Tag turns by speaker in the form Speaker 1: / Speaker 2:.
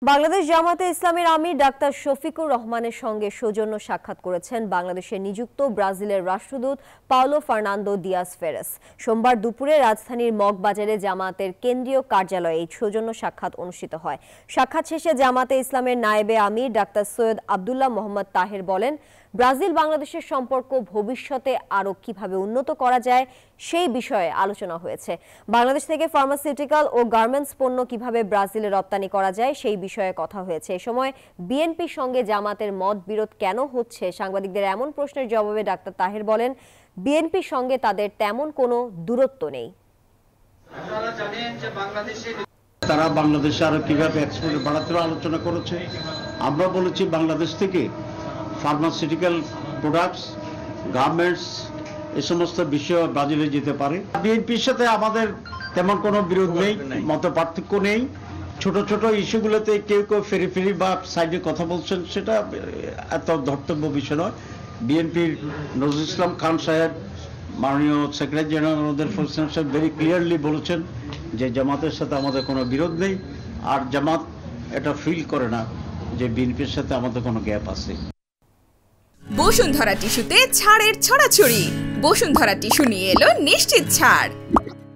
Speaker 1: বাংলাদেশ জামাতে ইসলামীর আমির ডাক্তার শফিকুর রহমানের সঙ্গে সৌজন্য সাক্ষাৎ করেছেন বাংলাদেশে নিযুক্ত ব্রাজিলের রাষ্ট্রদূত পাওলো ফার্নান্দো দিয়াস ফেরেস। সোমবার দুপুরে রাজধানীর মগবাজারে জামাতের কেন্দ্রীয় কার্যালয়ে এই সৌজন্য সাক্ষাৎ অনুষ্ঠিত হয়। সাক্ষাৎ শেষে জামাতে ইসলামের নায়েবে আমির ডাক্তার সৈয়দ আব্দুল্লাহ মোহাম্মদ তাহের বলেন, ব্রাজিল বাংলাদেশের সম্পর্ক ভবিষ্যতে আরও কিভাবে উন্নত করা যায় সেই বিষয়ে আলোচনা হয়েছে। বাংলাদেশ থেকে ফার্মাসিউটিক্যাল ও গার্মেন্টস পণ্য কিভাবে ব্রাজিলে রপ্তানি করা যায় সেই বিষয়ে কথা হয়েছে। এ সময় বিএনপির সঙ্গে জামাতের মত বিরোধ কেন হচ্ছে, সাংবাদিকদের এমন প্রশ্নের জবাবে ডাক্তার তাহের বলেন, বিএনপির সঙ্গে তাদের তেমন কোনো দূরত্ব নেই।
Speaker 2: তারা বাংলাদেশে আরো কিভাবে এক্সপোর্ট বাড়াতে আলোচনা করেছে। আমরা বলেছি বাংলাদেশ থেকে ফার্মাসিউটিক্যাল প্রোডাক্টস, গার্মেন্টস এ সমস্ত বিষয় ব্রাজিলে যেতে পারে। বিএনপির সাথে আমাদের তেমন কোনো বিরোধ নেই, মত পার্থক্য নেই। ছোট ছোট ইস্যুগুলোতে কেউ কেউ ফেরি ফেরি বা সাইডে কথা বলছেন, সেটা এত ধর্তব্য বিষয় নয়। বিএনপির নজরুল ইসলাম খান সাহেব, মাননীয় সেক্রেটারি জেনারেল ওদের হোসেন সাহেব ভেরি ক্লিয়ারলি বলেছেন যে জামাতের সাথে আমাদের কোনো বিরোধ নেই, আর জামাত এটা ফিল করে না যে বিএনপির সাথে আমাদের কোনো গ্যাপ আছে।
Speaker 3: বসুন্ধরা টিস্যুতে ছাড়ের ছড়াছড়ি। বসুন্ধরা টিস্যু নিয়ে এলো নিশ্চিত ছাড়।